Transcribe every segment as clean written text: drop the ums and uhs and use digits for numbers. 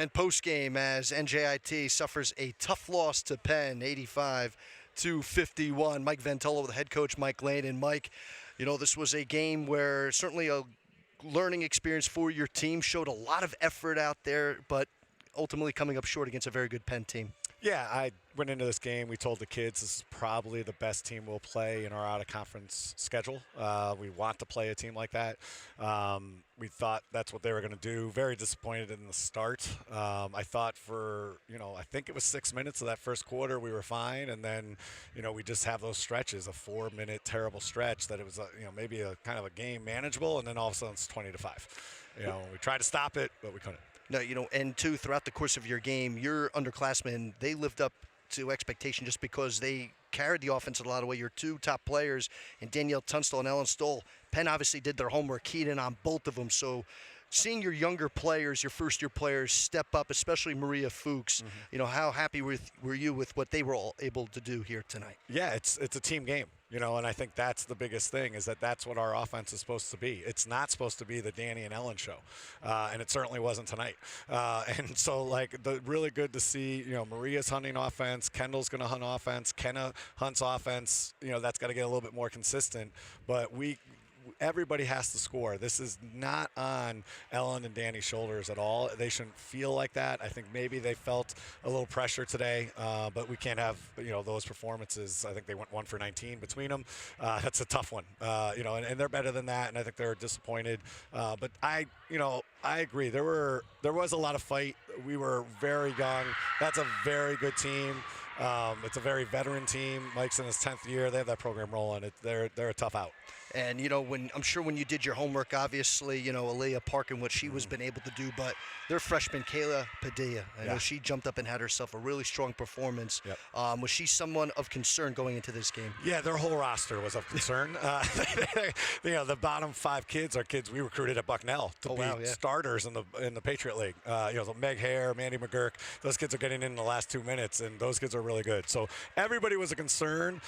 And post-game as NJIT suffers a tough loss to Penn, 85-51. Mike Ventolo with head coach Mike Lane. And Mike, you know, this was a game where certainly a learning experience for your team, showed a lot of effort out there, but ultimately coming up short against a very good Penn team. Yeah, I went into this game. We told the kids this is probably the best team we'll play in our out-of-conference schedule. We want to play a team like that. We thought that's what they were going to do. Very disappointed in the start. I thought for, I think it was 6 minutes of that first quarter we were fine, and then, we just have those stretches, a 4-minute terrible stretch that it was, maybe a kind of a game manageable, and then all of a sudden it's 20-5. We tried to stop it, but we couldn't. No, and two, throughout the course of your game, your underclassmen, they lived up to expectation just because they carried the offense a lot of way. Your two top players, and Danielle Tunstall and Ellen Stoll, Penn obviously did their homework, keyed in on both of them. So seeing your younger players, your first-year players, step up, especially Maria Fux, how happy were you with what they were all able to do here tonight? Yeah, it's a team game. And I think that's the biggest thing, is that's what our offense is supposed to be. It's not supposed to be the Danny and Ellen show, and it certainly wasn't tonight. And so, really good to see, Maria's hunting offense, Kendall's going to hunt offense, Kenna hunts offense. That's got to get a little bit more consistent. But everybody has to score. This is not on Ellen and Danny's shoulders at all. They shouldn't feel like that. I think maybe they felt a little pressure today, but we can't have those performances. I think they went 1 for 19 between them. That's a tough one, and they're better than that, and I think they're disappointed. But I agree. There was a lot of fight. We were very young. That's a very good team. It's a very veteran team. Mike's in his 10th year. They have that program rolling. They're a tough out. And, I'm sure when you did your homework, obviously, Aaliyah Park and what she was been able to do, but their freshman, Kayla Padilla, I know she jumped up and had herself a really strong performance. Yep. Was she someone of concern going into this game? Yeah, their whole roster was of concern. The bottom 5 kids are kids we recruited at Bucknell to be starters in the Patriot League. Meg Hare, Mandy McGurk, those kids are getting in the last 2 minutes, and those kids are really good. So everybody was a concern.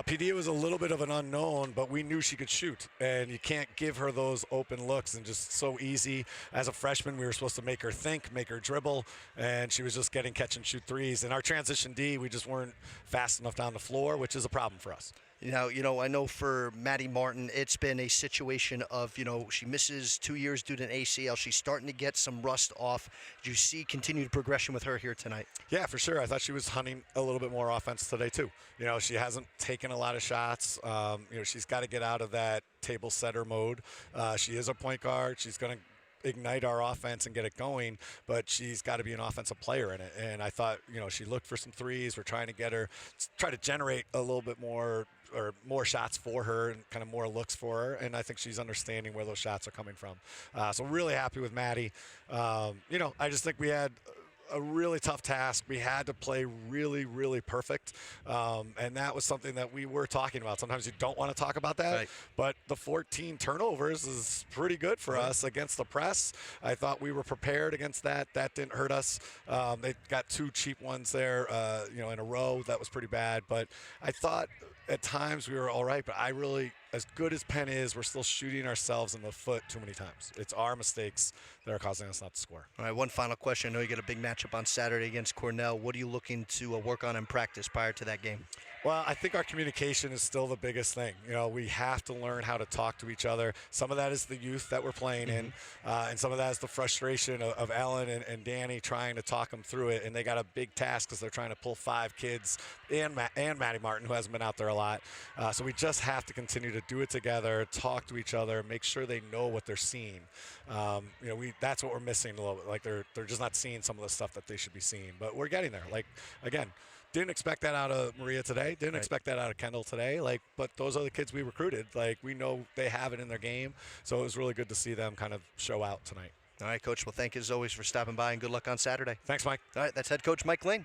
Padilla was a little bit of an unknown, but we knew she could shoot, and you can't give her those open looks and just so easy. As a freshman, we were supposed to make her think, make her dribble, and she was just getting catch and shoot threes. In our transition D, we just weren't fast enough down the floor, which is a problem for us. I know for Maddie Martin, it's been a situation of, she misses 2 years due to an ACL. She's starting to get some rust off. Do you see continued progression with her here tonight? Yeah, for sure. I thought she was hunting a little bit more offense today, too. She hasn't taken a lot of shots. She's got to get out of that table setter mode. She is a point guard. She's going to ignite our offense and get it going, but she's got to be an offensive player in it. And I thought, she looked for some threes. We're trying to get her, try to generate a little bit more or more shots for her and kind of more looks for her. And I think she's understanding where those shots are coming from. So really happy with Maddie. I just think we had a really tough task. We had to play really, really perfect. And that was something that we were talking about. Sometimes you don't want to talk about that, right. But the 14 turnovers is pretty good for us against the press. I thought we were prepared against that. That didn't hurt us. They got 2 cheap ones there, in a row. That was pretty bad. But I thought at times we were all right, but I really, as good as Penn is, we're still shooting ourselves in the foot too many times. It's our mistakes that are causing us not to score. All right, one final question. I know you got a big matchup on Saturday against Cornell. What are you looking to work on in practice prior to that game? Well, I think our communication is still the biggest thing. We have to learn how to talk to each other. Some of that is the youth that we're playing in, and some of that is the frustration of Ellen and Danny trying to talk them through it. And they got a big task because they're trying to pull 5 kids and Maddie Martin, who hasn't been out there a lot. So we just have to continue to do it together, talk to each other, make sure they know what they're seeing. That's what we're missing a little bit. Like they're just not seeing some of the stuff that they should be seeing. But we're getting there. Again, didn't expect that out of Maria today. Didn't expect that out of Kendall today. But those are the kids we recruited. We know they have it in their game. So it was really good to see them kind of show out tonight. All right, Coach. Well, thank you as always for stopping by, and good luck on Saturday. Thanks, Mike. All right, that's head coach Mike Lane.